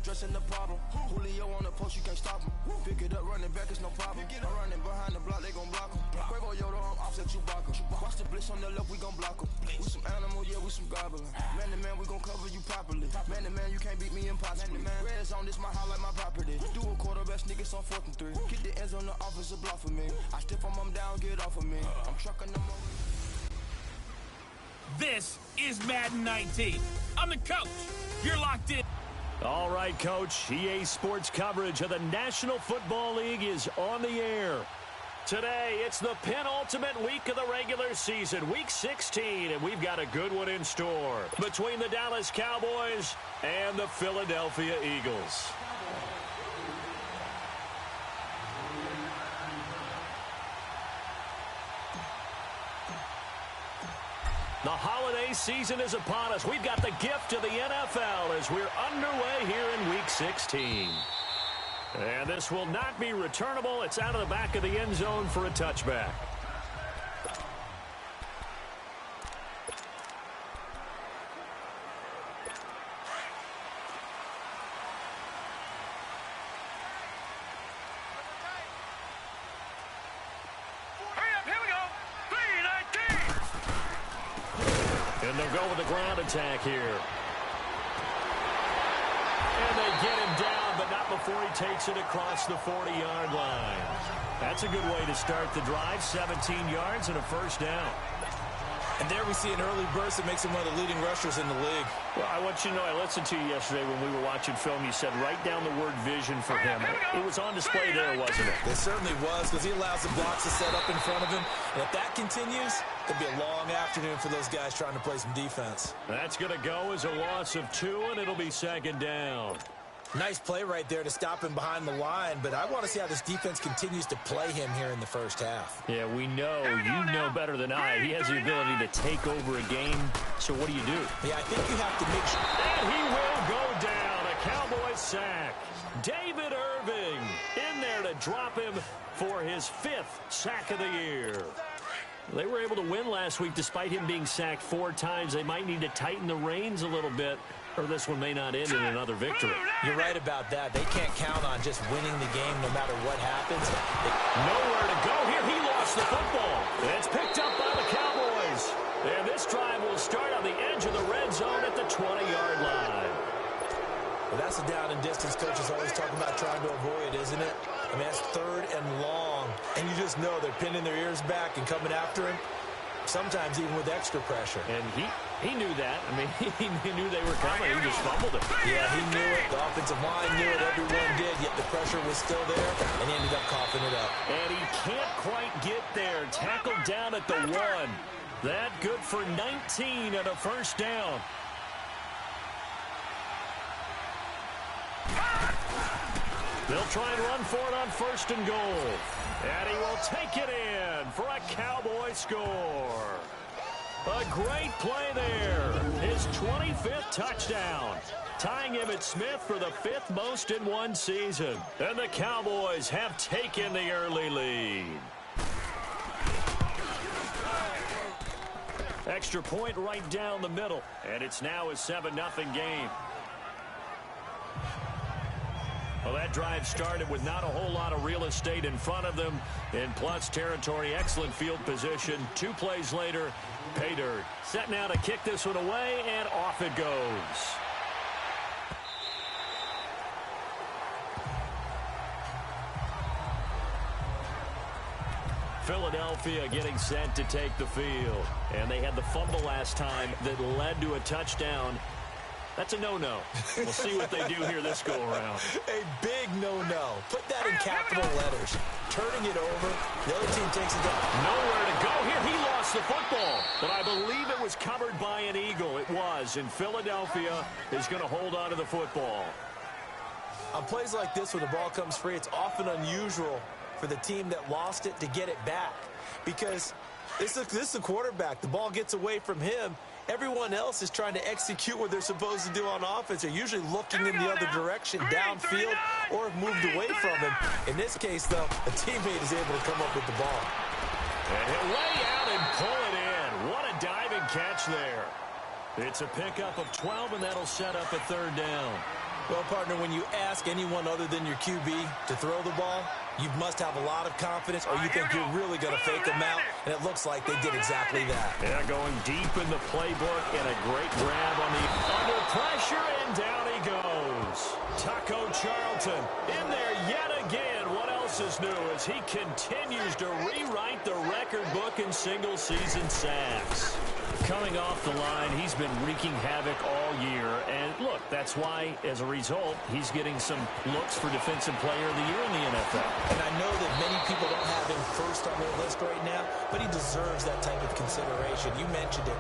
addressing the problem. Julio on the post, you can't stop him. Pick it up, running back, it's no problem. I'm running behind the block, they gon' block him. Quavo Yoda, I'm offset Chewbacca. Watch the blitz on the left, we gon' block him. We some animal, yeah, we some goblin. Man to man, we gon' cover you properly. Man to man, you can't beat me impossibly. Red zone, this my highlight, my property. Do a quarterback sneakers on 4th and 3. Get the ends on the offensive block for me. I stiff them down, get off of me. I'm trucking them over. This is Madden 19. I'm the coach. You're locked in. All right, Coach. EA Sports coverage of the National Football League is on the air. Today, it's the penultimate week of the regular season, Week 16, and we've got a good one in store between the Dallas Cowboys and the Philadelphia Eagles. The holiday season is upon us. We've got the gift of the NFL as we're underway here in Week 16. And this will not be returnable. It's out of the back of the end zone for a touchback. And they'll go with the ground attack here. And they get him down, but not before he takes it across the 40-yard line. That's a good way to start the drive. 17 yards and a first down. And there we see an early burst that makes him one of the leading rushers in the league. Well, I want you to know, I listened to you yesterday when we were watching film. You said write down the word vision for him. It was on display there, wasn't it? It certainly was, because he allows the blocks to set up in front of him. And if that continues, it'll be a long afternoon for those guys trying to play some defense. That's going to go as a loss of 2, and it'll be second down. Nice play right there to stop him behind the line, but I want to see how this defense continues to play him here in the first half. Yeah, we know. You know better than I. He has the ability to take over a game, so what do you do? Yeah, I think you have to make sure. And he will go down. A Cowboys sack. David Irving in there to drop him for his 5th sack of the year. They were able to win last week despite him being sacked 4 times. They might need to tighten the reins a little bit, or this one may not end in another victory. You're right about that. They can't count on just winning the game no matter what happens. Nowhere to go here. He lost the football. It's picked up by the Cowboys. And this drive will start on the edge of the red zone at the 20-yard line. Well, that's a down and distance coach is always talking about trying to avoid, isn't it? I mean, that's 3rd and long. And you just know they're pinning their ears back and coming after him, sometimes even with extra pressure. And he knew that. I mean, he knew they were coming. He just fumbled it. Yeah, he knew it. The offensive line knew it. Everyone did, yet the pressure was still there, and he ended up coughing it up. And he can't quite get there. Tackled down at the 1. That good for 19 and a first down. They'll try and run for it on 1st and goal. And he will take it in for a Cowboy score. A great play there. His 25th touchdown. Tying Emmitt Smith for the 5th most in one season. And the Cowboys have taken the early lead. Extra point right down the middle. And it's now a 7-0 game. Well, that drive started with not a whole lot of real estate in front of them. In plus territory, excellent field position. 2 plays later, pay dirt. Set now to kick this one away, and off it goes. Philadelphia getting set to take the field. And they had the fumble last time that led to a touchdown. That's a no-no. We'll see what they do here this go-around. A big no-no. Put that in capital letters. Turning it over. The other team takes it down. Nowhere to go here. He lost the football. But I believe it was covered by an Eagle. It was. And Philadelphia is going to hold on to the football. On plays like this where the ball comes free, it's often unusual for the team that lost it to get it back. Because this is the quarterback. The ball gets away from him. Everyone else is trying to execute what they're supposed to do on offense. They're usually looking in the other direction, downfield, or have moved away from him. In this case, though, a teammate is able to come up with the ball. And he'll lay out and pull it in. What a diving catch there. It's a pickup of 12, and that'll set up a 3rd down. Well, partner, when you ask anyone other than your QB to throw the ball, you must have a lot of confidence, or you think you're really going to fake them out, and it looks like they did exactly that. Yeah, going deep in the playbook, and a great grab on the under pressure, and down he goes. Taco Charlton in there yet again. What else is new as he continues to rewrite the record book in single-season sacks? Coming off the line, he's been wreaking havoc all year. And look, that's why, as a result, he's getting some looks for Defensive Player of the Year in the NFL. And I know that many people don't have him first on their list right now, but he deserves that type of consideration. You mentioned it.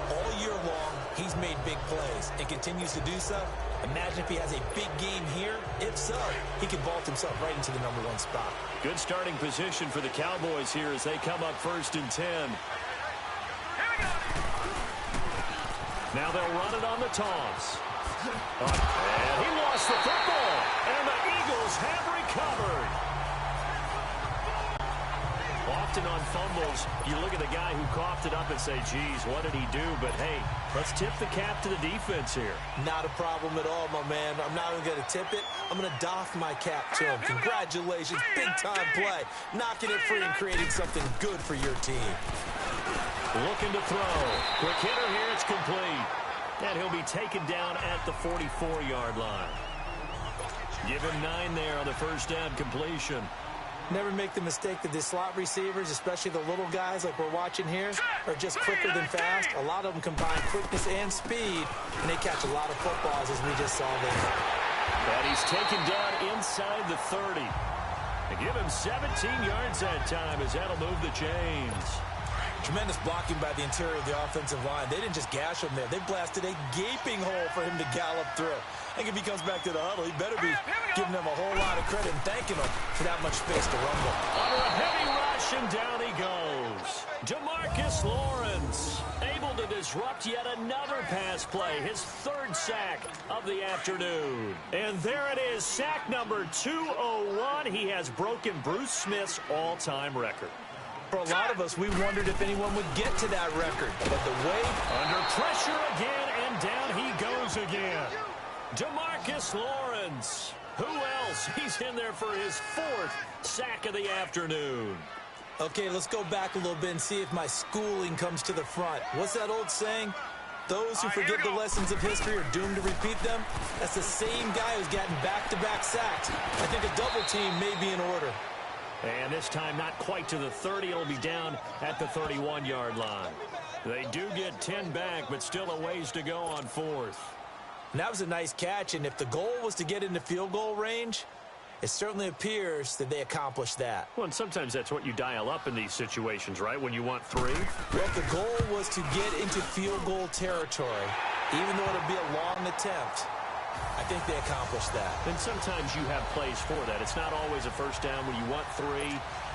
All year long, he's made big plays and continues to do so. Imagine if he has a big game here. If so, he can vault himself right into the #1 spot. Good starting position for the Cowboys here as they come up 1st and 10. Now they'll run it on the toss. And he lost the football. And the Eagles have recovered. Often on fumbles, you look at the guy who coughed it up and say, geez, what did he do? But, hey, let's tip the cap to the defense here. Not a problem at all, my man. I'm not even going to tip it. I'm going to doff my cap to him. Congratulations. Big-time play. Knocking it free and creating something good for your team. Looking to throw. Quick hitter here. It's complete. And he'll be taken down at the 44-yard line. Give him 9 there on the first down completion. Never make the mistake that the slot receivers, especially the little guys like we're watching here, are just quicker than fast. A lot of them combine quickness and speed, and they catch a lot of footballs, as we just saw there. And he's taken down inside the 30. They give him 17 yards that time as that'll move the chains. Tremendous blocking by the interior of the offensive line. They didn't just gash him there. They blasted a gaping hole for him to gallop through. I think if he comes back to the huddle, he better be giving them a whole lot of credit and thanking them for that much space to rumble. Under a heavy rush, and down he goes. DeMarcus Lawrence able to disrupt yet another pass play. His 3rd sack of the afternoon. And there it is, sack number 201. He has broken Bruce Smith's all-time record. For a lot of us, we wondered if anyone would get to that record. But the way... Under pressure again, and down he goes again. DeMarcus Lawrence. Who else? He's in there for his 4th sack of the afternoon. Okay, let's go back a little bit and see if my schooling comes to the front. What's that old saying? Those who forget the lessons of history are doomed to repeat them. That's the same guy who's gotten back-to-back sacks. I think a double team may be in order. And this time not quite to the 30. It'll be down at the 31-yard line. They do get 10 back, but still a ways to go on 4th. And that was a nice catch, and if the goal was to get into field goal range, it certainly appears that they accomplished that. Well, and sometimes that's what you dial up in these situations, right, when you want 3? Well, if the goal was to get into field goal territory, even though it'll be a long attempt, I think they accomplished that. And sometimes you have plays for that. It's not always a first down when you want 3,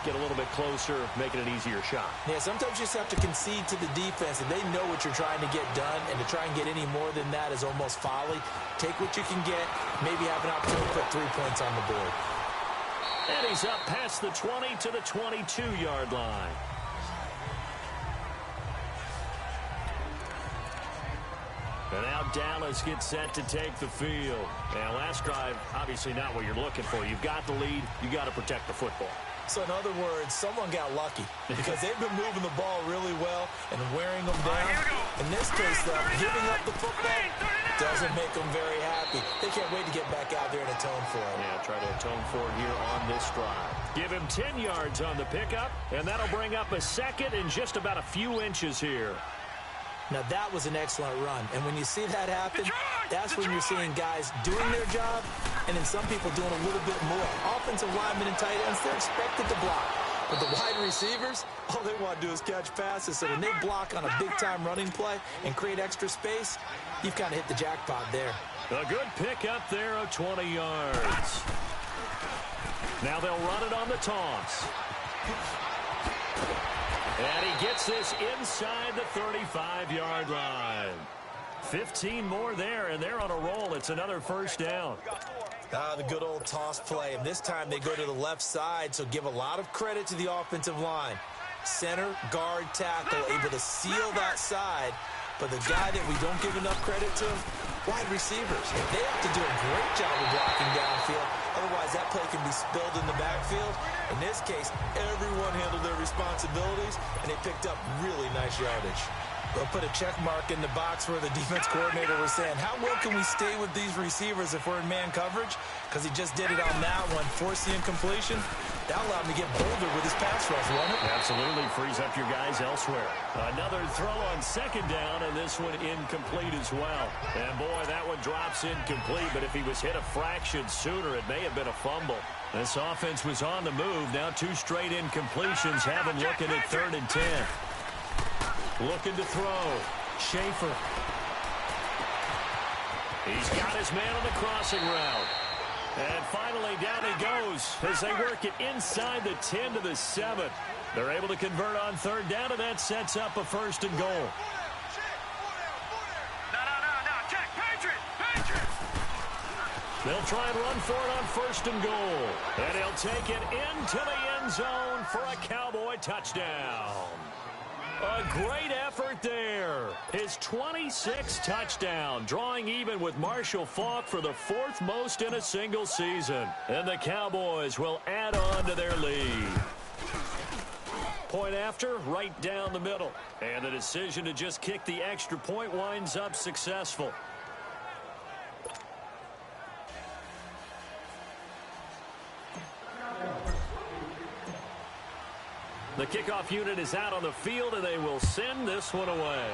get a little bit closer, making an easier shot. Yeah, sometimes you just have to concede to the defense, and they know what you're trying to get done, and to try and get any more than that is almost folly. Take what you can get, maybe have an opportunity to put 3 points on the board. And he's up past the 20 to the 22-yard line. And now Dallas gets set to take the field. And last drive, obviously not what you're looking for. You've got the lead. You got to protect the football. So in other words, someone got lucky because they've been moving the ball really well and wearing them down. In this case, though, giving up the football doesn't make them very happy. They can't wait to get back out there and atone for it. Yeah, try to atone for it here on this drive. Give him 10 yards on the pickup, and that'll bring up a 2nd and just about a few inches here. Now, that was an excellent run. And when you see that happen, that's when you're seeing guys doing their job and then some people doing a little bit more. Offensive linemen and tight ends, they're expected to block. But the wide receivers, all they want to do is catch passes. So when they block on a big-time running play and create extra space, you've kind of hit the jackpot there. A good pick up there of 20 yards. Now they'll run it on the toss. And he gets this inside the 35-yard line. 15 more there, and they're on a roll. It's another first down. The good old toss play. And this time they go to the left side, so give a lot of credit to the offensive line. Center, guard, tackle, able to seal that side. But the guy that we don't give enough credit to wide receivers. They have to do a great job of blocking downfield. Otherwise, that play can be spilled in the backfield. In this case, everyone handled their responsibilities, and they picked up really nice yardage. We'll put a check mark in the box where the defense coordinator was saying, how well can we stay with these receivers if we're in man coverage? Because he just did it on that one, forced the incompletion. That allowed him to get bolder with his pass rush, wasn't it? Absolutely frees up your guys elsewhere. Another throw on second down, and this one incomplete as well. And boy, that one drops incomplete, but if he was hit a fraction sooner, it may have been a fumble. This offense was on the move. Now 2 straight incompletions have him looking at 3rd and 10. Looking to throw. Schaefer. He's got his man on the crossing route. And finally, down he goes as they work it inside the 10 to the 7. They're able to convert on 3rd down, and that sets up a 1st and goal. Check, Patriot! They'll try and run for it on 1st and goal. And he'll take it into the end zone for a Cowboy touchdown. A great effort there. His 26th touchdown, drawing even with Marshall Faulk for the 4th most in a single season. And the Cowboys will add on to their lead. Point after, right down the middle. And the decision to just kick the extra point winds up successful. The kickoff unit is out on the field, and they will send this one away.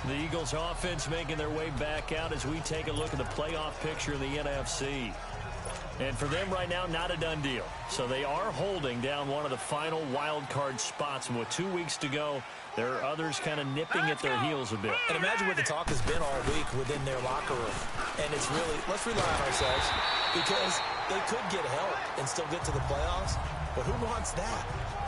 The Eagles offense making their way back out as we take a look at the playoff picture in the NFC. And for them right now, not a done deal. So they are holding down one of the final wild card spots. And with 2 weeks to go, there are others kind of nipping at their heels a bit. And imagine what the talk has been all week within their locker room. And it's really, let's rely on ourselves, because they could get help and still get to the playoffs. But who wants that?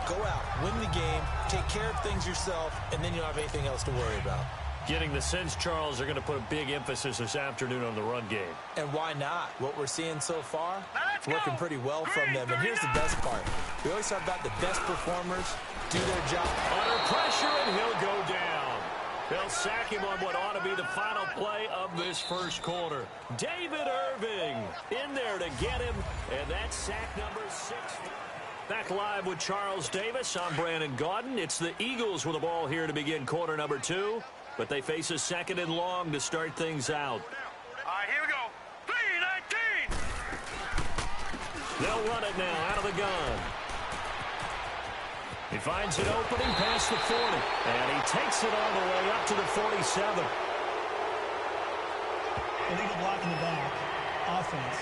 Go out, win the game, take care of things yourself, and then you don't have anything else to worry about. Getting the sense, Charles, they're going to put a big emphasis this afternoon on the run game. And why not? What we're seeing so far, it's working pretty well from them. And here's the best part. We always talk about the best performers do their job. Under pressure, and he'll go down. They'll sack him on what ought to be the final play of this first quarter. David Irving in there to get him, and that's sack number 6. Back live with Charles Davis. I'm Brandon Gaudin. It's the Eagles with the ball here to begin quarter number 2. But they face a 2nd and long to start things out. All right, here we go. 3-19. They'll run it now out of the gun. He finds an opening past the 40. And he takes it all the way up to the 47. Illegal block in the back. Offense.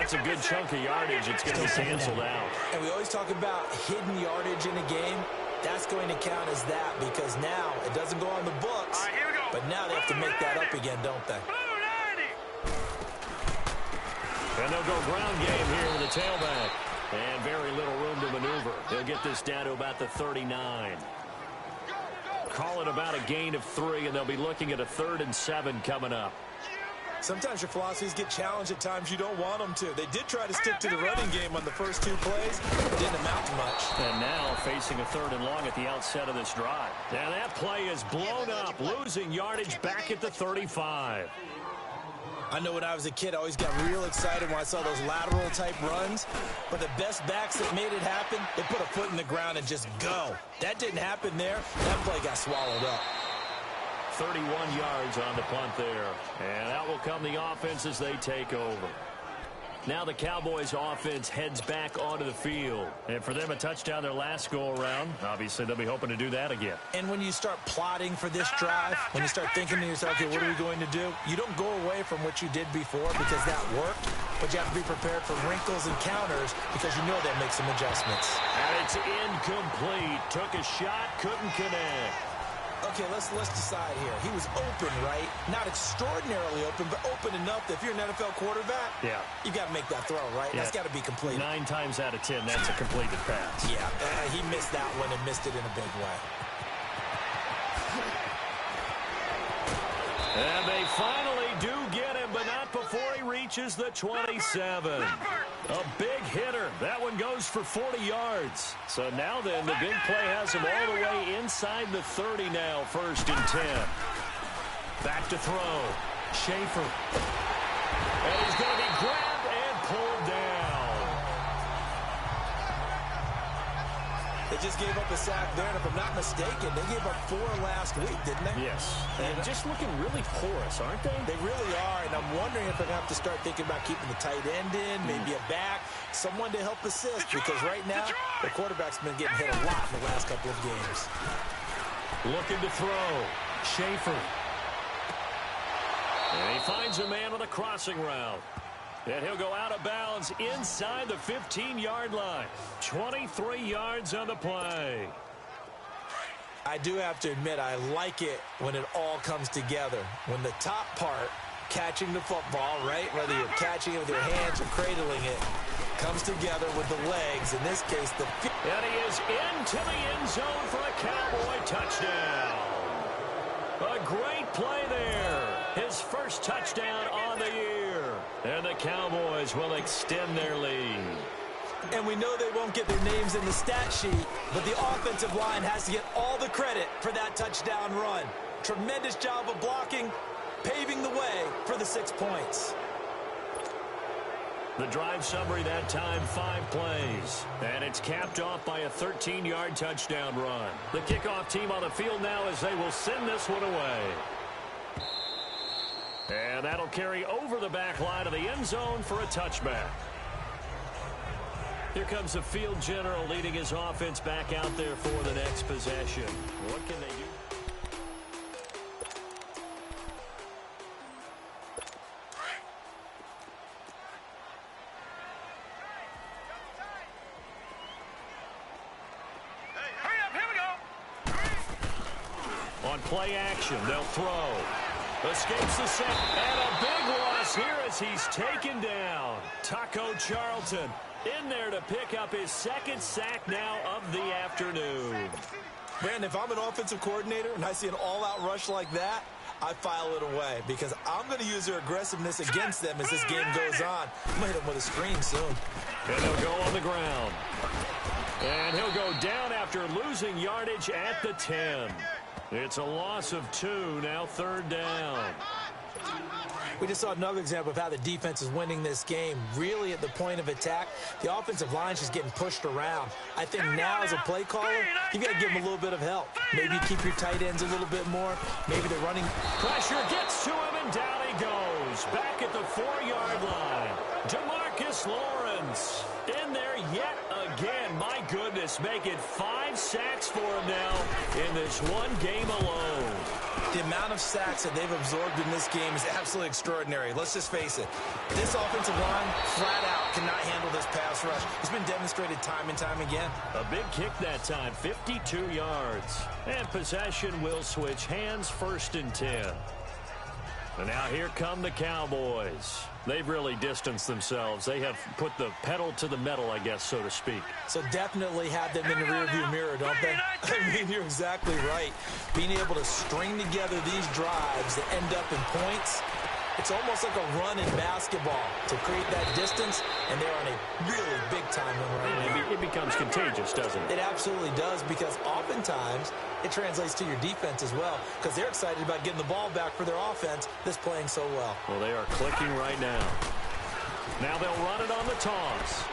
That's a good chunk of yardage. It's going to be canceled out. And we always talk about hidden yardage in a game. That's going to count as that, because now it doesn't go on the books. All right, here we go. But now they have to make that up again, don't they? And they'll go ground game here with the tailback. And very little room to maneuver. They'll get this down to about the 39. Call it about a gain of 3, and they'll be looking at a 3rd and 7 coming up. Sometimes your philosophies get challenged at times you don't want them to. They did try to stick to the running game on the first 2 plays. It didn't amount to much. And now facing a 3rd and long at the outset of this drive. And that play is blown up, losing yardage back at the 35. I know when I was a kid, I always got real excited when I saw those lateral type runs. But the best backs that made it happen, they put a foot in the ground and just go. That didn't happen there. That play got swallowed up. 31 yards on the punt there. And out will come the offense as they take over. Now the Cowboys offense heads back onto the field. And for them, a touchdown their last go-around. Obviously, they'll be hoping to do that again. And when you start plotting for this drive, when you start thinking to yourself, okay, what are we going to do? You don't go away from what you did before because that worked. But you have to be prepared for wrinkles and counters because you know they'll make some adjustments. And it's incomplete. Took a shot, couldn't connect. Okay, let's decide here. He was open, right? Not extraordinarily open, but open enough that if you're an NFL quarterback, you got to make that throw, right? Yeah. That's got to be completed. 9 times out of 10, that's a completed pass. Yeah, he missed that one and missed it in a big way. And they finally do get him, but not before he reaches the 27. A big hitter. That one goes for 40 yards. So now then, the big play has him all the way inside the 30 now, 1st and 10. Back to throw. Schaefer. And he's going to be grabbed and pulled down. They just gave up a sack there, and if I'm not mistaken, they gave up 4 last week, didn't they? Yes. And just looking really porous, aren't they? They really are, and I'm wondering if they're going to have to start thinking about keeping the tight end in, maybe a back, someone to help assist, because right now, the quarterback's been getting hit a lot in the last couple of games. Looking to throw. Schaefer. And he finds a man on a crossing route. And he'll go out of bounds inside the 15-yard line. 23 yards on the play. I do have to admit, I like it when it all comes together. When the top part, catching the football, right, whether you're catching it with your hands or cradling it, comes together with the legs. In this case, the feet. And he is into the end zone for a Cowboy touchdown. A great play there. His first touchdown on the year. And the Cowboys will extend their lead. And we know they won't get their names in the stat sheet, but the offensive line has to get all the credit for that touchdown run. Tremendous job of blocking, paving the way for the 6 points. The drive summary that time, 5 plays. And it's capped off by a 13-yard touchdown run. The kickoff team on the field now as they will send this one away. And that'll carry over the back line of the end zone for a touchback. Here comes the field general leading his offense back out there for the next possession. What can they do? On play action, they'll throw. Escapes the set, and a big loss here as he's taken down. Taco Charlton in there to pick up his 2nd sack now of the afternoon. Brandon, if I'm an offensive coordinator and I see an all-out rush like that, I file it away because I'm going to use their aggressiveness against them as this game goes on. I'm going to hit them with a screen soon. And they'll go on the ground. And he'll go down after losing yardage at the 10. It's a loss of 2, now 3rd down. We just saw another example of how the defense is winning this game. Really at the point of attack, the offensive line's just getting pushed around. I think now as a play caller, you got to give them a little bit of help. Maybe you keep your tight ends a little bit more. Maybe they're running. Pressure gets to him, and down he goes. Back at the 4-yard line. DeMarcus Lawrence in there yet again. My goodness, make it 5 sacks for him now in this one game alone. The amount of sacks that they've absorbed in this game is absolutely extraordinary. Let's just face it. This offensive line, flat out, cannot handle this pass rush. It's been demonstrated time and time again. A big kick that time, 52 yards. And possession will switch hands, 1st and 10. And now here come the Cowboys. They've really distanced themselves. They have put the pedal to the metal, I guess, so to speak. So definitely have them in the rearview mirror, don't they? I mean, you're exactly right. Being able to string together these drives that end up in points, it's almost like a run in basketball to create that distance, and they're on a really big-time run right now. It becomes contagious, doesn't it? It absolutely does, because oftentimes it translates to your defense as well, because they're excited about getting the ball back for their offense that's playing so well. Well, they are clicking right now. Now they'll run it on the toss.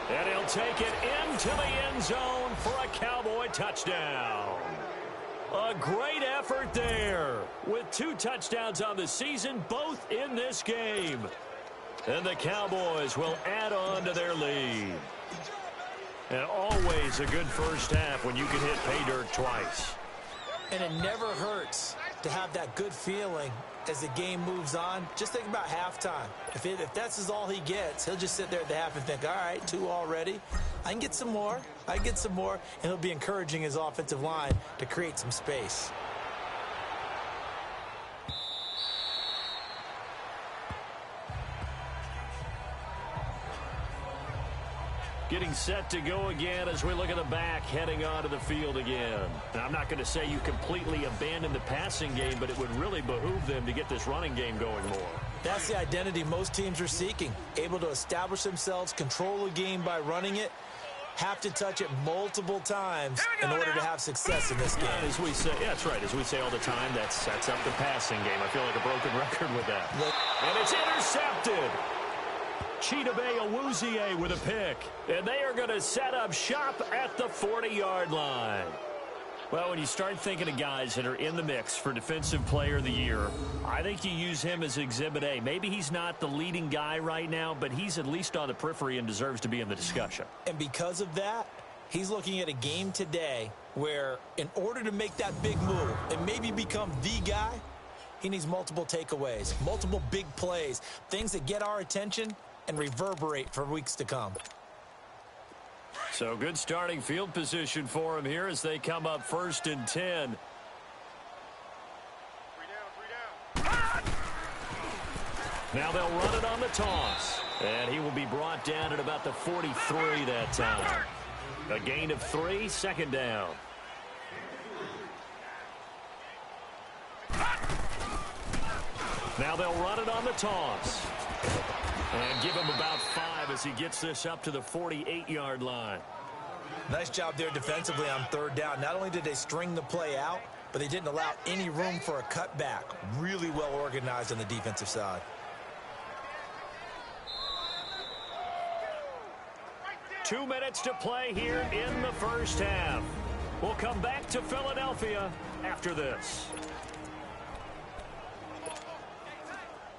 And he'll take it into the end zone for a Cowboy touchdown. A great effort there with 2 touchdowns on the season, both in this game. And the Cowboys will add on to their lead. And always a good first half when you can hit pay dirt twice. And it never hurts to have that good feeling as the game moves on. Just think about halftime. If that's all he gets, he'll just sit there at the half and think, all right, 2 already. I can get some more. I can get some more. And he'll be encouraging his offensive line to create some space. Getting set to go again as we look at the back heading onto the field again. Now, I'm not going to say you completely abandon the passing game, but it would really behoove them to get this running game going more. That's the identity most teams are seeking. Able to establish themselves, control the game by running it, have to touch it multiple times in order to have success in this game. And as we say, yeah, that's right. As we say all the time, that sets up the passing game. I feel like a broken record with that. And it's intercepted. Chidobe Awuzie with a pick. And they are going to set up shop at the 40-yard line. Well, when you start thinking of guys that are in the mix for Defensive Player of the Year, I think you use him as Exhibit A. Maybe he's not the leading guy right now, but he's at least on the periphery and deserves to be in the discussion. And because of that, he's looking at a game today where in order to make that big move and maybe become the guy, he needs multiple takeaways, multiple big plays, things that get our attention and reverberate for weeks to come. So good starting field position for him here as they come up 1st and 10. Now they'll run it on the toss. And he will be brought down at about the 43 that time. A gain of 3, 2nd down. Now they'll run it on the toss. And give him about 5 as he gets this up to the 48-yard line. Nice job there defensively on 3rd down. Not only did they string the play out, but they didn't allow any room for a cutback. Really well organized on the defensive side. Two minutes to play here in the first half. We'll come back to Philadelphia after this.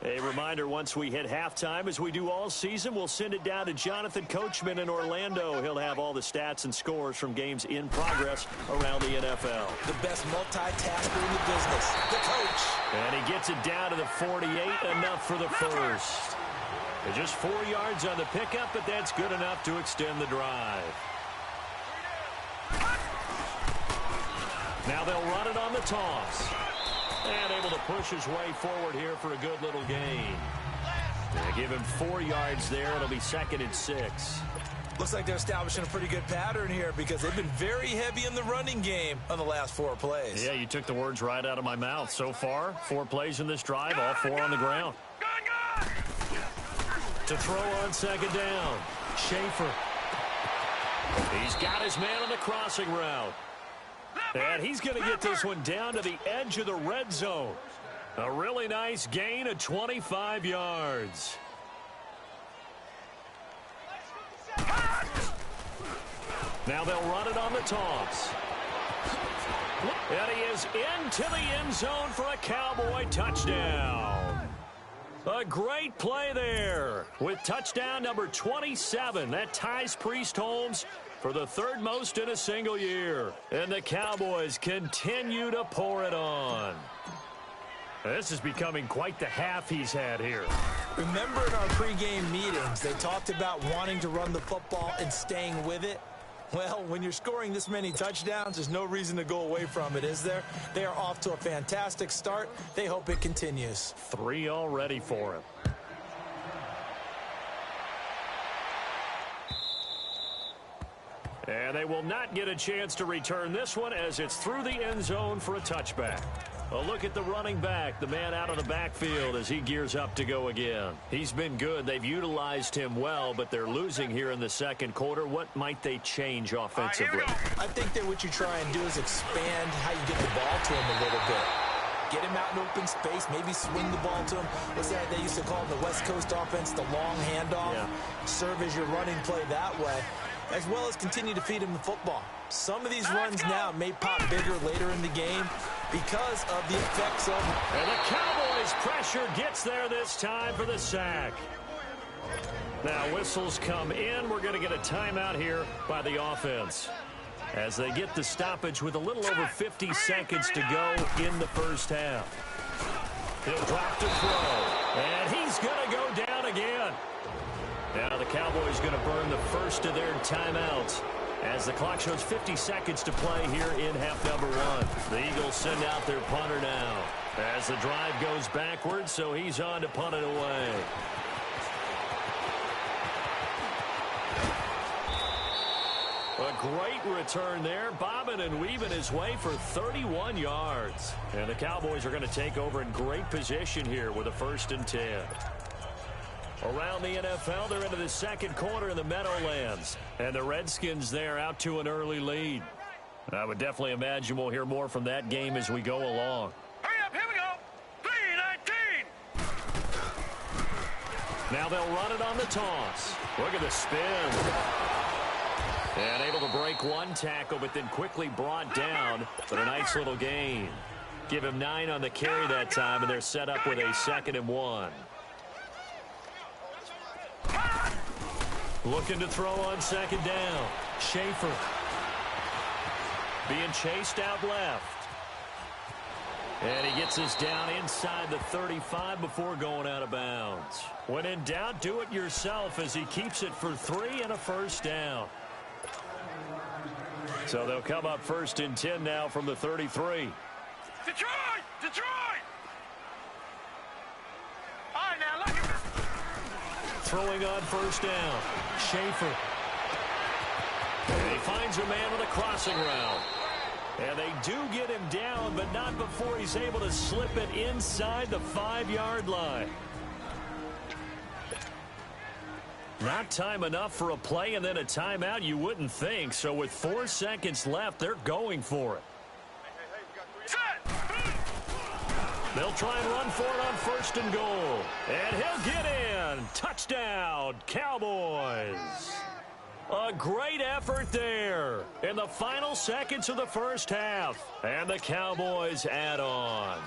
A reminder, once we hit halftime, as we do all season, we'll send it down to Jonathan Coachman in Orlando. He'll have all the stats and scores from games in progress around the NFL. The best multitasker in the business, the coach. And he gets it down to the 48, enough for the first. They're just 4 yards on the pickup, but that's good enough to extend the drive. Now they'll run it on the toss. And able to push his way forward here for a good little gain. They give him 4 yards there. It'll be 2nd and 6. Looks like they're establishing a pretty good pattern here because they've been very heavy in the running game on the last 4 plays. Yeah, you took the words right out of my mouth. So far, 4 plays in this drive, all 4 on the ground. To throw on 2nd down, Schaefer. He's got his man on the crossing route. And he's going to get this one down to the edge of the red zone. A really nice gain of 25 yards. Now they'll run it on the toss. And he is into the end zone for a Cowboy touchdown. A great play there with touchdown number 27. That ties Priest Holmes for the 3rd most in a single year. And the Cowboys continue to pour it on. This is becoming quite the half he's had here. Remember in our pregame meetings, they talked about wanting to run the football and staying with it. Well, when you're scoring this many touchdowns, there's no reason to go away from it, is there? They are off to a fantastic start. They hope it continues. 3 already for him. And they will not get a chance to return this one as it's through the end zone for a touchback. A look at the running back, the man out of the backfield as he gears up to go again. He's been good. They've utilized him well, but they're losing here in the 2nd quarter. What might they change offensively? I think that what you try and do is expand how you get the ball to him a little bit. Get him out in open space, maybe swing the ball to him. What's that they used to call in the West Coast offense, the long handoff? Yeah. Serve as your running play that way, as well as continue to feed him the football. Some of these runs now may pop bigger later in the game because of the effects of... And the Cowboys' pressure gets there this time for the sack. Now whistles come in. We're going to get a timeout here by the offense as they get the stoppage with a little over 50 seconds to go in the first half. He'll drop to throw, and he's going to go down again. Now the Cowboys going to burn the first of their timeouts as the clock shows 50 seconds to play here in half number 1. The Eagles send out their punter now as the drive goes backwards, so he's on to punt it away. A great return there, bobbing and weaving his way for 31 yards. And the Cowboys are going to take over in great position here with a 1st and 10. Around the NFL, they're into the second quarter in the Meadowlands. And the Redskins there out to an early lead. I would definitely imagine we'll hear more from that game as we go along. Hurry up, here we go. 3-19. Now they'll run it on the toss. Look at the spin. And able to break one tackle, but then quickly brought down. But a nice little gain. Give him 9 on the carry that time, and they're set up with a 2nd and 1. Looking to throw on 2nd down. Schaefer. Being chased out left. And he gets us down inside the 35 before going out of bounds. When in doubt, do it yourself as he keeps it for 3 and a 1st down. So they'll come up 1st and 10 now from the 33. Detroit! Detroit! All right, now look at this. Throwing on 1st down. Schaefer. And he finds a man with a crossing route. And they do get him down, but not before he's able to slip it inside the 5-yard line. Not time enough for a play and then a timeout, you wouldn't think. So with 4 seconds left, they're going for it. They'll try and run for it on 1st and goal. And he'll get in. Touchdown, Cowboys. A great effort there in the final seconds of the 1st half. And the Cowboys add on.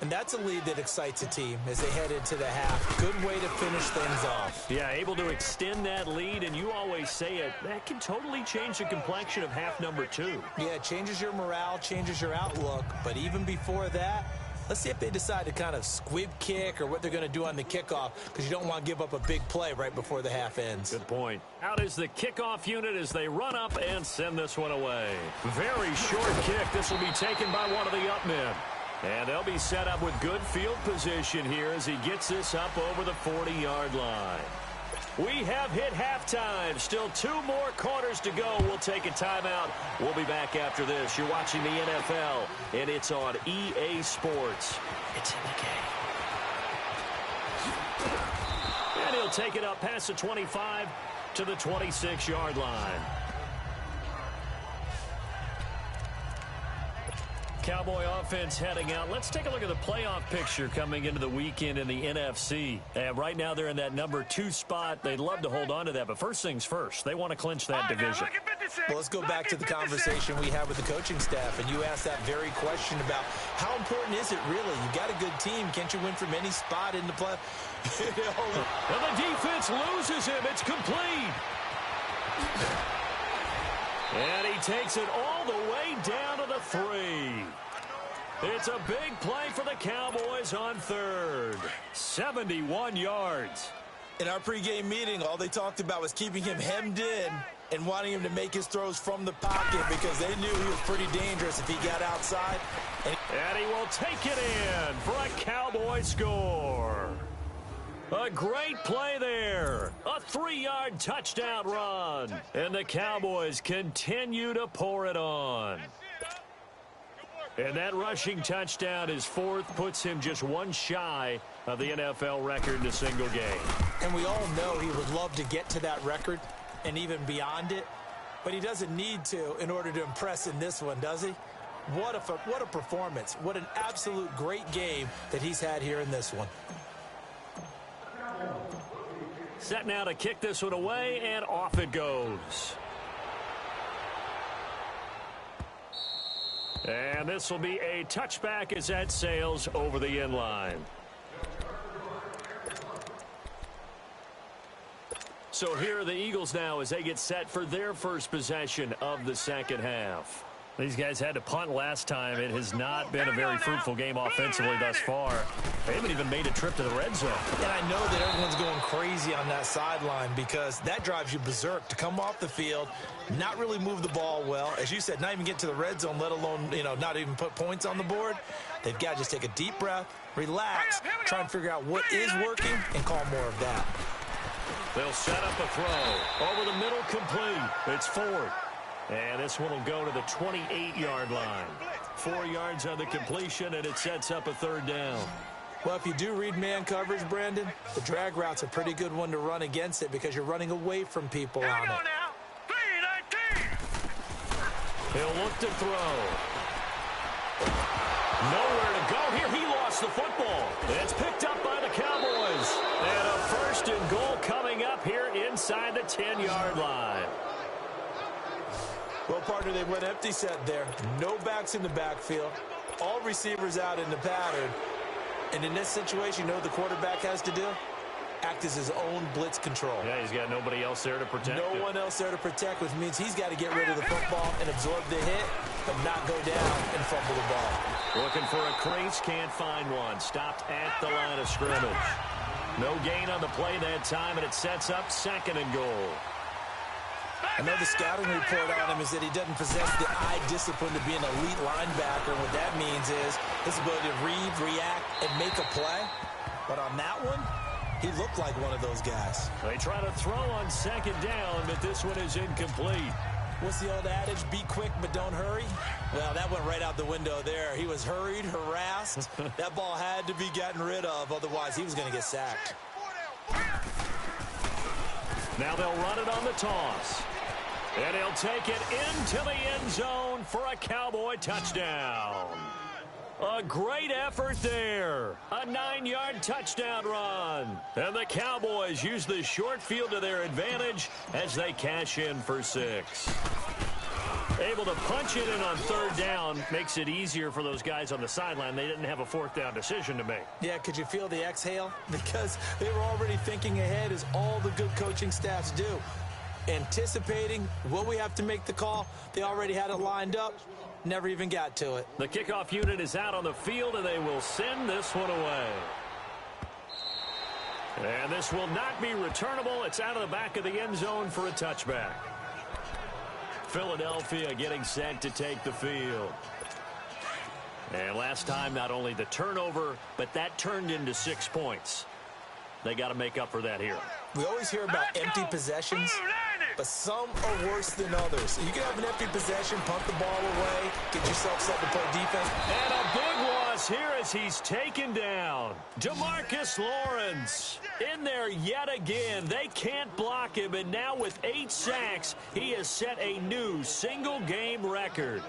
And that's a lead that excites a team as they head into the half. Good way to finish things off. Yeah, able to extend that lead, and you always say it, that can totally change the complexion of half number 2. Yeah, it changes your morale, changes your outlook. But even before that, let's see if they decide to kind of squib kick or what they're going to do on the kickoff, because you don't want to give up a big play right before the half ends. Good point. Out is the kickoff unit as they run up and send this one away. Very short kick. This will be taken by one of the up men. And they'll be set up with good field position here as he gets this up over the 40-yard line. We have hit halftime. Still 2 more quarters to go. We'll take a timeout. We'll be back after this. You're watching the NFL, and it's on EA Sports. It's in the game. And he'll take it up past the 25 to the 26-yard line. Cowboy offense heading out. Let's take a look at the playoff picture coming into the weekend in the NFC. And right now they're in that number 2 spot. They'd love to hold on to that, but first things first, they want to clinch that division. Well, let's go back to the conversation we had with the coaching staff, and you asked that very question about how important is it really? You got a good team. Can't you win from any spot in the play? And the defense loses him. It's complete. And he takes it all the way down to the 3. It's a big play for the Cowboys on 3rd. 71 yards. In our pregame meeting, all they talked about was keeping him hemmed in and wanting him to make his throws from the pocket because they knew he was pretty dangerous if he got outside. And he will take it in for a Cowboy score. A great play there. A 3-yard touchdown run. And the Cowboys continue to pour it on. And that rushing touchdown is 4th, puts him just 1 shy of the NFL record in a single game. And we all know he would love to get to that record and even beyond it. But he doesn't need to in order to impress in this one, does he? What a performance. What an absolute great game that he's had here in this one. Set now to kick this one away, and off it goes. And this will be a touchback as that sails over the end line. So here are the Eagles now as they get set for their first possession of the second half. These guys had to punt last time. It has not been a very fruitful game offensively thus far. They haven't even made a trip to the red zone. And I know that everyone's going crazy on that sideline because that drives you berserk to come off the field, not really move the ball well. As you said, not even get to the red zone, let alone, not even put points on the board. They've got to just take a deep breath, relax, try and figure out what is working, and call more of that. They'll set up a throw. Over the middle, complete. It's 4th. And this one will go to the 28-yard line. 4 yards on the completion, and it sets up a 3rd down. Well, if you do read man coverage, Brandon, the drag route's a pretty good one to run against it because you're running away from people on it. He'll look to throw. Nowhere to go here. He lost the football. It's picked up by the Cowboys. And a 1st and goal coming up here inside the 10-yard line. Well, partner, they went empty set there. No backs in the backfield. All receivers out in the pattern. And in this situation, you know what the quarterback has to do? Act as his own blitz control. Yeah, he's got nobody else there to protect him. No one else there to protect, which means he's got to get rid of the football and absorb the hit, but not go down and fumble the ball. Looking for a crease, can't find one. Stopped at the line of scrimmage. No gain on the play that time, and it sets up 2nd and goal. I know the scouting report on him is that he doesn't possess the eye discipline to be an elite linebacker. What that means is his ability to read, react, and make a play. But on that one, he looked like one of those guys. They try to throw on 2nd down, but this one is incomplete. What's the old adage? Be quick, but don't hurry. Well, that went right out the window there. He was hurried, harassed. That ball had to be gotten rid of, otherwise he was going to get sacked. Now they'll run it on the toss. And he'll take it into the end zone for a Cowboy touchdown. A great effort there. A 9-yard touchdown run. And the Cowboys use the short field to their advantage as they cash in for 6. Able to punch it in on 3rd down makes it easier for those guys on the sideline. They didn't have a 4th down decision to make. Yeah, could you feel the exhale? Because they were already thinking ahead, as all the good coaching staffs do. Anticipating, will we have to make the call? They already had it lined up. Never even got to it. The kickoff unit is out on the field, and they will send this one away. And this will not be returnable. It's out of the back of the end zone for a touchback. Philadelphia getting set to take the field. And last time, not only the turnover, but that turned into 6 points. They got to make up for that here. We always hear about empty possessions, but some are worse than others. You can have an empty possession, punt the ball away, get yourself set to play defense. And a big loss here as he's taken down. DeMarcus Lawrence in there yet again. They can't block him, and now with 8 sacks, he has set a new single-game record.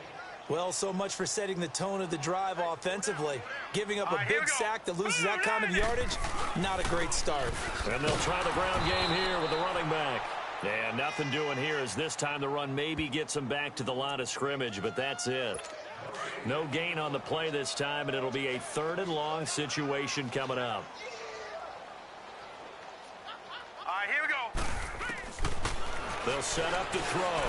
Well, so much for setting the tone of the drive offensively. Giving up a big sack that loses that kind of yardage, not a great start. And they'll try the ground game here with the running back. And nothing doing here as this time the run maybe gets him back to the line of scrimmage, but that's it. No gain on the play this time, and it'll be a 3rd and long situation coming up. All right, here we go. They'll set up to throw.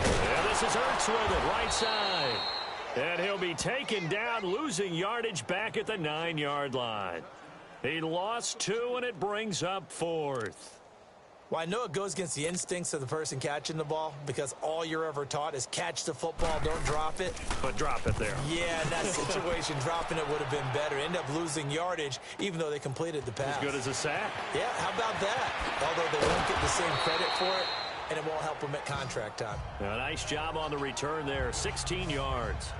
And this is Ertz with it, right side. And he'll be taken down, losing yardage back at the 9-yard line. He lost 2, and it brings up 4th. Well, I know it goes against the instincts of the person catching the ball because all you're ever taught is catch the football, don't drop it. But drop it there. Yeah, in that situation, dropping it would have been better. End up losing yardage, even though they completed the pass. As good as a sack. Yeah, how about that? Although they won't get the same credit for it, and it won't help them at contract time. A nice job on the return there, 16 yards.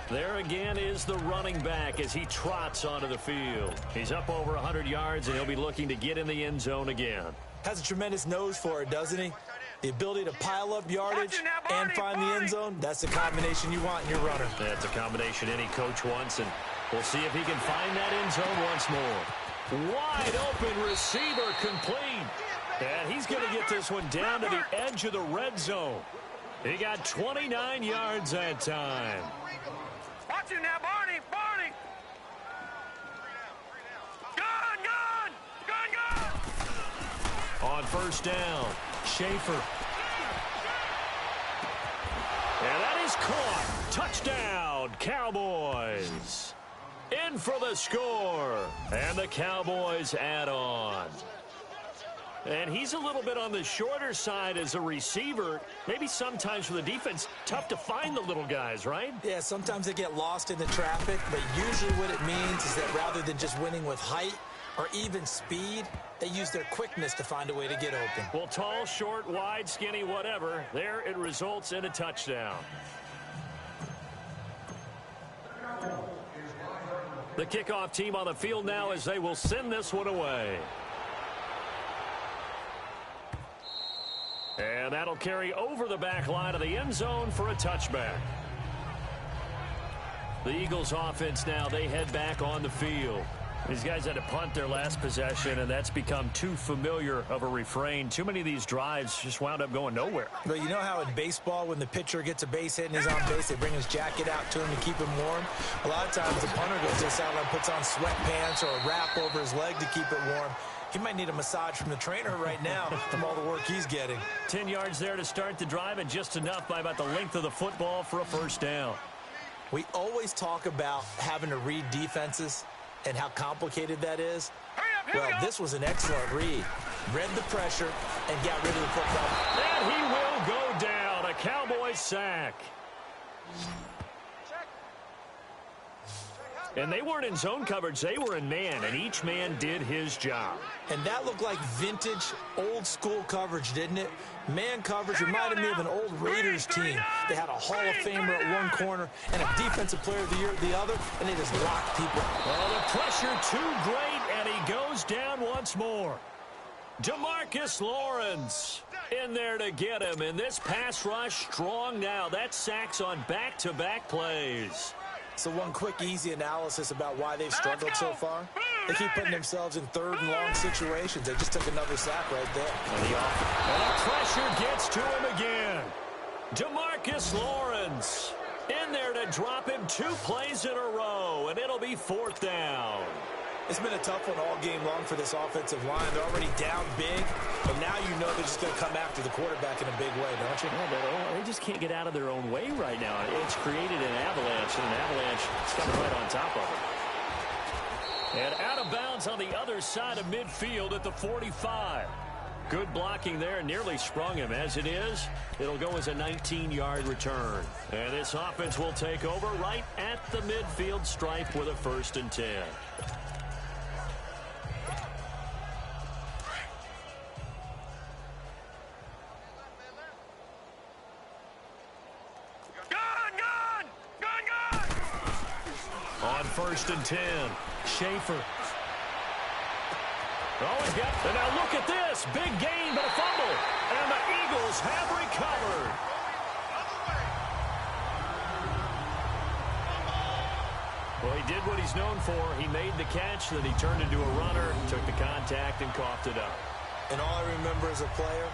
There again is the running back as he trots onto the field. He's up over 100 yards, and he'll be looking to get in the end zone again. Has a tremendous nose for it, doesn't he? The ability to pile up yardage and find the end zone, that's the combination you want in your runner. That's a combination any coach wants, and we'll see if he can find that end zone once more. Wide open receiver complete. And he's going to get this one down to the edge of the red zone. He got 29 yards that time. Watch him now, Barney. Barney. Gun. On 1st down, Schaefer. And that is caught. Touchdown, Cowboys. In for the score. And the Cowboys add on. And he's a little bit on the shorter side as a receiver. Maybe sometimes for the defense, tough to find the little guys, right? Yeah, sometimes they get lost in the traffic, but usually what it means is that rather than just winning with height, or even speed. They use their quickness to find a way to get open. Well, tall, short, wide, skinny, whatever. There it results in a touchdown. The kickoff team on the field now as they will send this one away. And that'll carry over the back line of the end zone for a touchback. The Eagles offense now, they head back on the field. These guys had to punt their last possession, and that's become too familiar of a refrain. Too many of these drives just wound up going nowhere. But you know how in baseball, when the pitcher gets a base hit and he's on base, they bring his jacket out to him to keep him warm? A lot of times the punter goes to the sideline, puts on sweatpants or a wrap over his leg to keep it warm. He might need a massage from the trainer right now from all the work he's getting. 10 yards there to start the drive, and just enough by about the length of the football for a first down. We always talk about having to read defenses and how complicated that is. Well, this was an excellent read. Read the pressure and got rid of the football. And he will go down. A Cowboys sack. And they weren't in zone coverage. They were in man, and each man did his job. And that looked like vintage, old-school coverage, didn't it? Man coverage reminded me of an old Raiders team. They had a Hall of Famer at one corner and a Defensive Player of the Year at the other, and they just locked people. Well, the pressure too great, and he goes down once more. DeMarcus Lawrence in there to get him, and this pass rush strong now. That's sacks on back-to-back plays. So one quick, easy analysis about why they've struggled so far. They keep putting themselves in third and long situations. They just took another sack right there. And the pressure gets to him again. DeMarcus Lawrence in there to drop him 2 plays in a row, and it'll be fourth down. It's been a tough one all game long for this offensive line. They're already down big, but now you know they're just going to come after the quarterback in a big way, don't you? Yeah, they just can't get out of their own way right now. It's created an avalanche, and an avalanche is coming right on top of it. And out of bounds on the other side of midfield at the 45. Good blocking there, nearly sprung him. As it is, it'll go as a 19-yard return. And this offense will take over right at the midfield stripe with a 1st and 10. On 1st and 10, Schaefer. Oh, he's got, and now look at this. Big gain, but a fumble. And the Eagles have recovered. Well, he did what he's known for. He made the catch, then he turned into a runner, took the contact, and coughed it up. And all I remember as a player,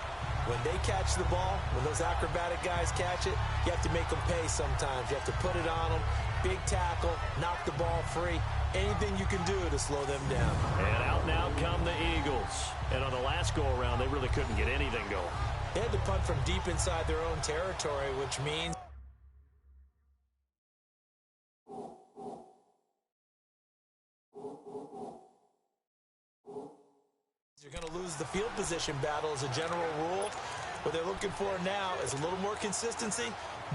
when they catch the ball, when those acrobatic guys catch it, you have to make them pay sometimes. You have to put it on them. Big tackle, knock the ball free. Anything you can do to slow them down. And out now come the Eagles. And on the last go-around, they really couldn't get anything going. They had to punt from deep inside their own territory, which means you're going to lose the field position battle as a general rule. What they're looking for now is a little more consistency,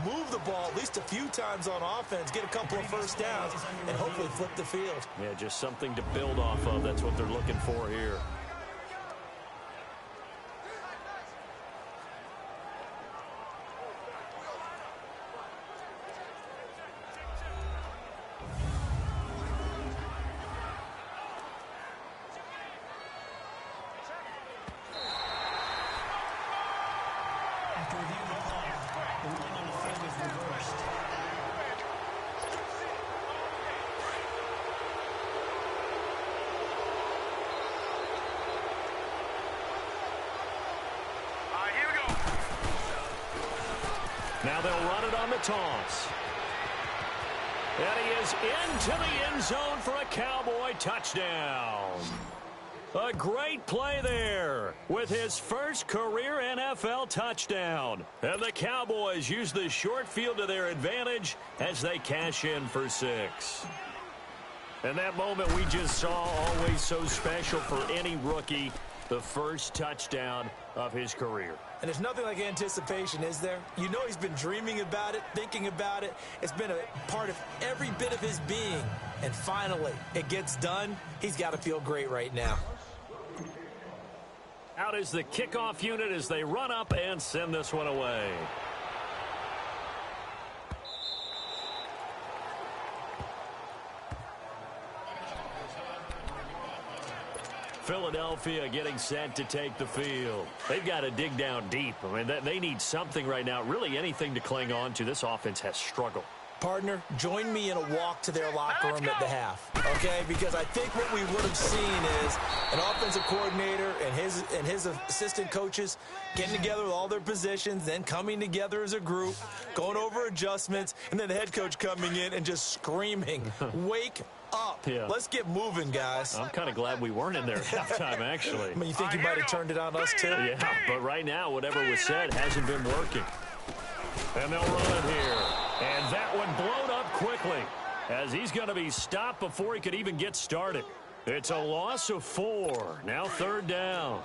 move the ball at least a few times on offense, get a couple of first downs, and hopefully flip the field. Yeah, just something to build off of. That's what they're looking for here. Now they'll run it on the toss. And he is into the end zone for a Cowboy touchdown. A great play there with his first career NFL touchdown. And the Cowboys use the short field to their advantage as they cash in for 6. And that moment we just saw, always so special for any rookie. the first touchdown of his career. And there's nothing like anticipation, is there? You know he's been dreaming about it, thinking about it. It's been a part of every bit of his being. And finally, it gets done. He's got to feel great right now. Out is the kickoff unit as they run up and send this one away. Philadelphia getting set to take the field. They've got to dig down deep. I mean, they need something right now, really anything to cling on to. This offense has struggled. Partner, join me in a walk to their locker room at the half, okay? Because I think what we would have seen is an offensive coordinator and his assistant coaches getting together with all their positions, then coming together as a group, going over adjustments, and then the head coach coming in and just screaming, wake up. Yeah. Let's get moving, guys. I'm kind of glad we weren't in there at halftime, actually. I mean, you think you might have turned it on us, too? Yeah, but right now, whatever was said hasn't been working. And they'll run it here. And that one blown up quickly as he's going to be stopped before he could even get started. It's a loss of 4. Now 3rd down.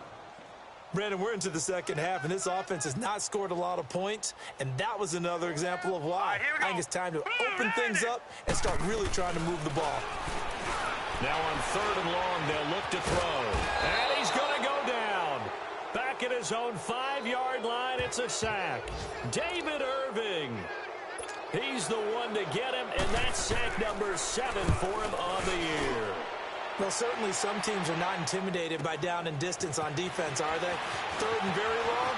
Brandon, we're into the second half, and this offense has not scored a lot of points, and that was another example of why. I think it's time to open things up and start really trying to move the ball. Now on 3rd and long, they'll look to throw. And he's going to go down. Back at his own 5-yard line, it's a sack. David Irving. He's the one to get him, and that's sack number 7 for him on the year. Well, certainly some teams are not intimidated by down and distance on defense, are they? 3rd and very long?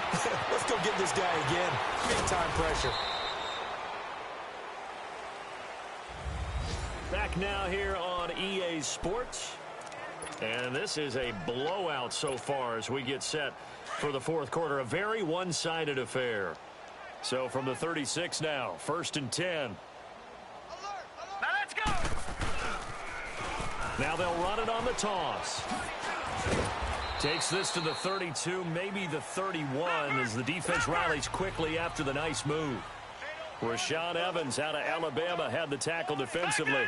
Let's go get this guy again. Big-time pressure. Back now here on EA Sports. And this is a blowout so far as we get set for the 4th quarter. A very one-sided affair. So from the 36 now, 1st and 10. Now let's go. Now they'll run it on the toss. Takes this to the 32, maybe the 31, as the defense rallies quickly after the nice move. Rashaan Evans out of Alabama had the tackle defensively.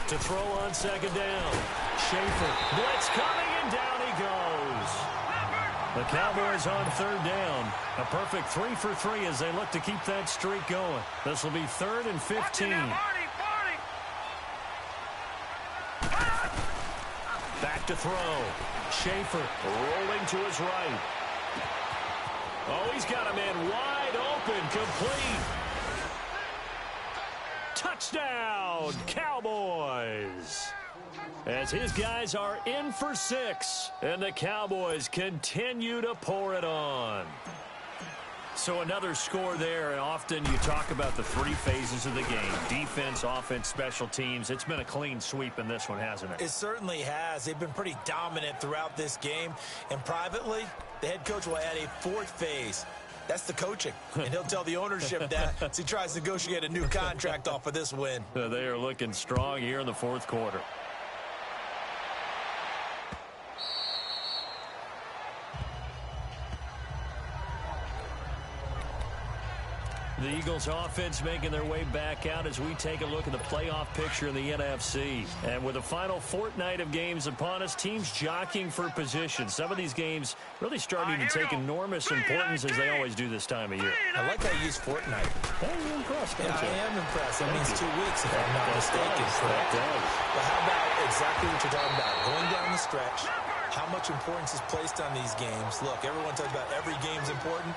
To throw on 2nd down. Schaefer, blitz coming, and down he goes. The Cowboys on 3rd down. A perfect 3 for 3 as they look to keep that streak going. This will be 3rd and 15. Back to throw. Schaefer rolling to his right. Oh, he's got a man wide open, complete. Touchdown, Cowboys. As his guys are in for 6, and the Cowboys continue to pour it on. So another score there, and often you talk about the 3 phases of the game. Defense, offense, special teams. It's been a clean sweep in this one, hasn't it? It certainly has. They've been pretty dominant throughout this game. And privately, the head coach will add a 4th phase. That's the coaching. And he'll tell the ownership that as he tries to negotiate a new contract off of this win. They are looking strong here in the 4th quarter. The Eagles offense making their way back out as we take a look at the playoff picture in the NFC. And with the final fortnight of games upon us, teams jockeying for position. Some of these games really starting to take enormous importance as they always do this time of year. I like how you use fortnight. Hey, you're impressed, don't you? I am impressed. That means 2 weeks if I'm not mistaken. Correct. But how about exactly what you're talking about? Going down the stretch, how much importance is placed on these games. Look, everyone talks about every game's important.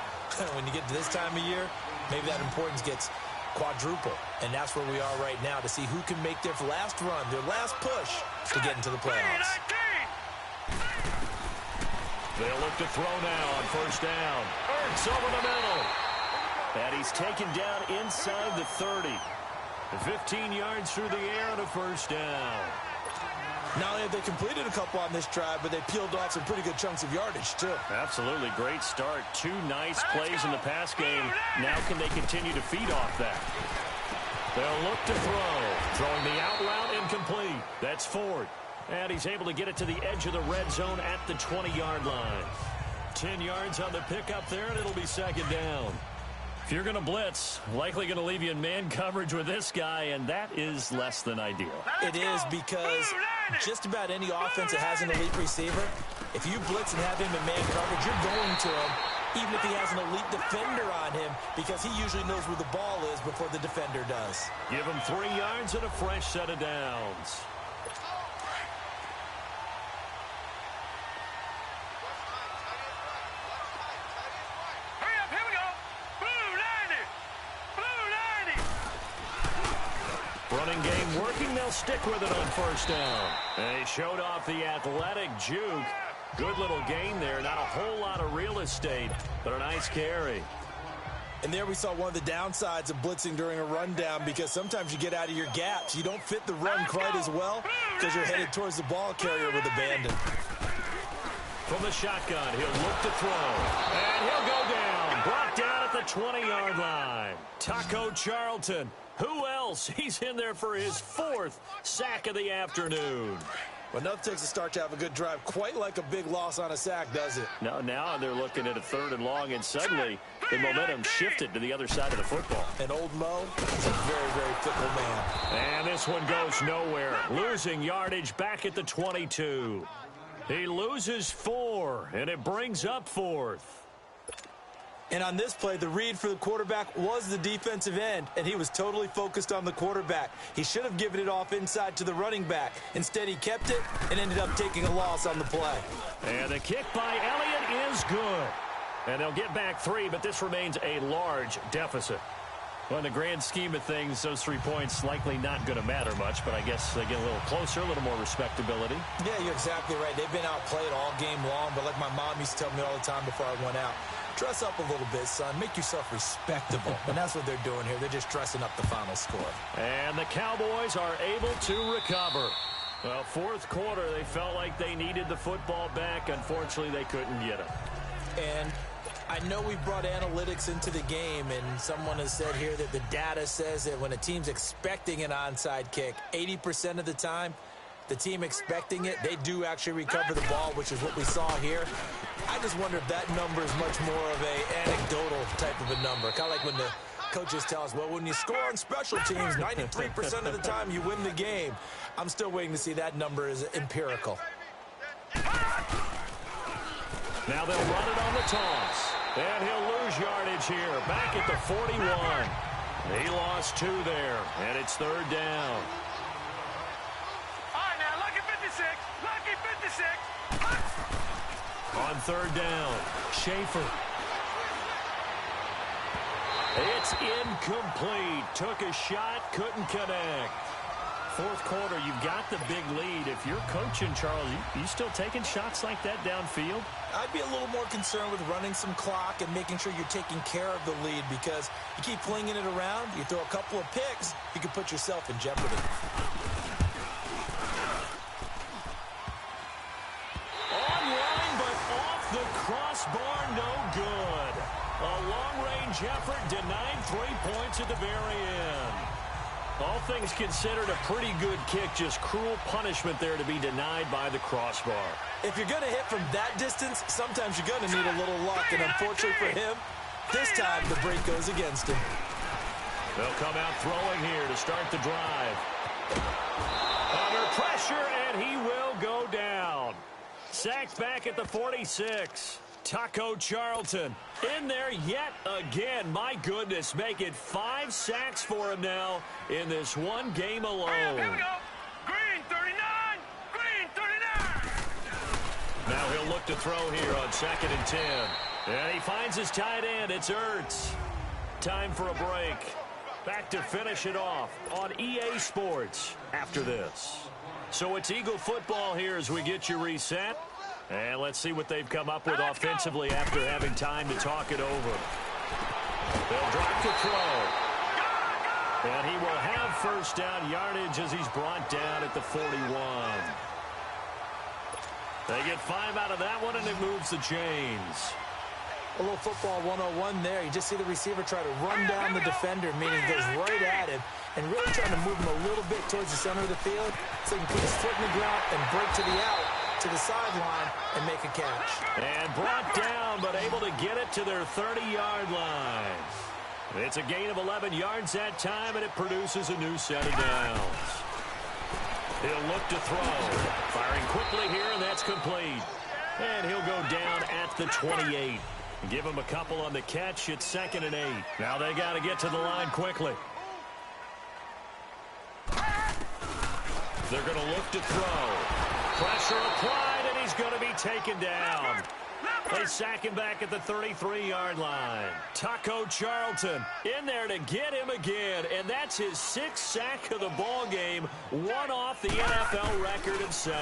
When you get to this time of year, maybe that importance gets quadruple. And that's where we are right now to see who can make their last run, their last push to get into the playoffs. They'll look to throw now on 1st down. Ertz over the middle. And he's taken down inside the 30. 15 yards through the air and a 1st down. Not only have they completed a couple on this drive, but they peeled off some pretty good chunks of yardage, too. Absolutely. Great start. 2 nice plays in the pass game. Now can they continue to feed off that? They'll look to throw. Throwing the out route incomplete. That's Ford. And he's able to get it to the edge of the red zone at the 20-yard line. 10 yards on the pickup there, and it'll be 2nd down. If you're going to blitz, likely going to leave you in man coverage with this guy, and that is less than ideal. It is, because just about any offense that has an elite receiver, if you blitz and have him in man coverage, you're going to him, even if he has an elite defender on him, because he usually knows where the ball is before the defender does. Give him 3 yards and a fresh set of downs. Running game working. They'll stick with it on first down. And he showed off the athletic juke. Good little gain there. Not a whole lot of real estate, but a nice carry. And there we saw one of the downsides of blitzing during a rundown, because sometimes you get out of your gaps. You don't fit the run quite as well because you're headed towards the ball carrier with abandon. From the shotgun, he'll look to throw. And he'll go down. Brought down at the 20-yard line. Taco Charlton. Who else? He's in there for his 4th sack of the afternoon. Well, enough takes a start to have a good drive. Quite like a big loss on a sack, does it? No, now they're looking at a 3rd and long, and suddenly the momentum shifted to the other side of the football. And old Mo is a very, very fickle man. And this one goes nowhere. Losing yardage back at the 22. He loses 4, and it brings up 4th. And on this play, the read for the quarterback was the defensive end, and he was totally focused on the quarterback. He should have given it off inside to the running back. Instead, he kept it and ended up taking a loss on the play. And the kick by Elliott is good. And they'll get back 3, but this remains a large deficit. Well, in the grand scheme of things, those 3 points likely not going to matter much, but I guess they get a little closer, a little more respectability. Yeah, you're exactly right. They've been outplayed all game long, but like my mom used to tell me all the time before I went out, dress up a little bit, son. Make yourself respectable. And that's what they're doing here. They're just dressing up the final score. And the Cowboys are able to recover. Well, 4th quarter, they felt like they needed the football back. Unfortunately, they couldn't get it. And I know we've brought analytics into the game, and someone has said here that the data says that when a team's expecting an onside kick, 80% of the time, the team expecting it, they do actually recover the ball, which is what we saw here. I just wonder if that number is much more of a anecdotal type of a number. Kind of like when the coaches tell us, well, when you score on special teams, 93% of the time you win the game. I'm still waiting to see that number is empirical. Now they'll run it on the toss. And he'll lose yardage here. Back at the 41. He lost 2 there, and it's 3rd down. All right, now, lucky 56. Lucky 56. On 3rd down, Schaefer. It's incomplete. Took a shot, couldn't connect. 4th quarter, you've got the big lead. If you're coaching, Charles, you still taking shots like that downfield? I'd be a little more concerned with running some clock and making sure you're taking care of the lead, because you keep flinging it around, you throw a couple of picks, you can put yourself in jeopardy. Online, but off the crossbar, no good. A long-range effort denied 3 points at the very end. All things considered, a pretty good kick, just cruel punishment there to be denied by the crossbar. If you're going to hit from that distance, sometimes you're going to need a little luck, and unfortunately for him, this time the break goes against him. They'll come out throwing here to start the drive. Under pressure, and he will go down. Sacked back at the 46. Taco Charlton in there yet again. My goodness, make it 5 sacks for him now in this one game alone. Here we go. Green 39. Green 39. Now he'll look to throw here on 2nd and 10. And he finds his tight end. It's Ertz. Time for a break. Back to finish it off on EA Sports after this. So it's Eagle football here as we get you reset. And let's see what they've come up with offensively after having time to talk it over. They'll drop to throw. And he will have first down yardage as he's brought down at the 41. They get 5 out of that one, and it moves the chains. A little football 101 there. You just see the receiver try to run down the defender, meaning he goes right at him, and really trying to move him a little bit towards the center of the field so he can put his foot in the ground and break to the out, to the sideline, and make a catch. And brought down, but able to get it to their 30-yard line. It's a gain of 11 yards that time, and it produces a new set of downs. He'll look to throw. Firing quickly here, and that's complete. And he'll go down at the 28. Give him a couple on the catch. It's 2nd and 8. Now they got to get to the line quickly. They're going to look to throw. Pressure applied, and he's going to be taken down. They sack him back at the 33-yard line. Taco Charlton in there to get him again, and that's his 6th sack of the ball game, one off the NFL record of 7.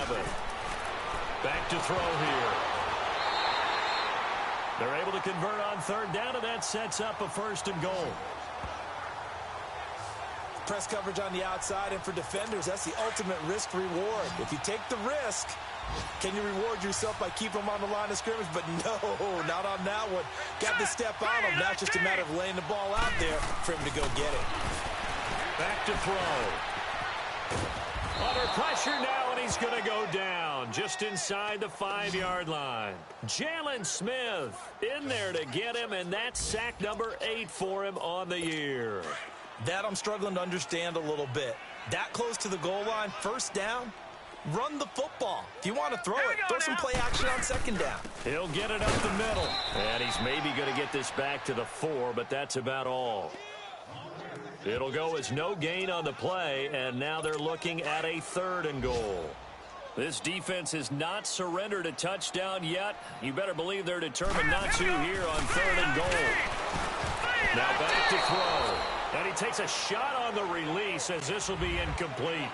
Back to throw here. They're able to convert on 3rd down, and that sets up a 1st and goal. Press coverage on the outside, and for defenders, that's the ultimate risk-reward. If you take the risk, can you reward yourself by keeping them on the line of scrimmage? But no, not on that one. Got to step on them. Now it's just a matter of laying the ball out there for him to go get it. Back to throw. Under pressure now, and he's going to go down just inside the 5-yard line. Jalen Smith in there to get him, and that's sack number 8 for him on the year. That I'm struggling to understand a little bit. That close to the goal line, 1st down, run the football. If you want to throw it, throw some play action on 2nd down. He'll get it up the middle. And he's maybe going to get this back to the 4, but that's about all. It'll go as no gain on the play, and now they're looking at a 3rd and goal. This defense has not surrendered a touchdown yet. You better believe they're determined not to here on 3rd and goal. Now back to throw. And he takes a shot on the release as this will be incomplete.